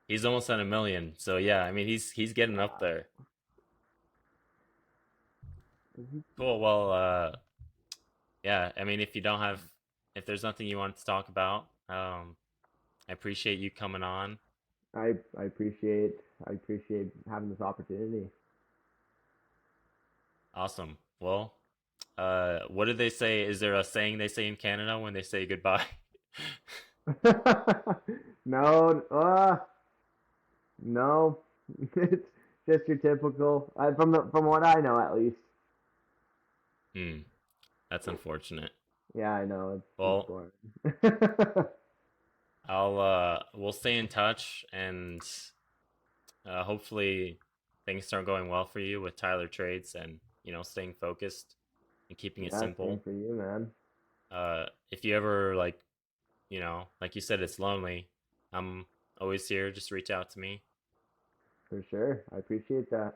He's almost at a million. So yeah, I mean he's getting up Wow. there. Cool. Well, yeah, I mean if there's nothing you want to talk about, I appreciate you coming on. I appreciate having this opportunity. Awesome. Well, what did they say? Is there a saying they say in Canada when they say goodbye? No, no, it's just your typical. From what I know, at least. Hmm, that's unfortunate. Yeah, I know it's Well, boring. we'll stay in touch and hopefully things start going well for you with Tyler Trades and staying focused and keeping it Yeah, same simple. for you, man. If you ever like like you said, it's lonely. I'm always here. Just reach out to me. For sure. I appreciate that.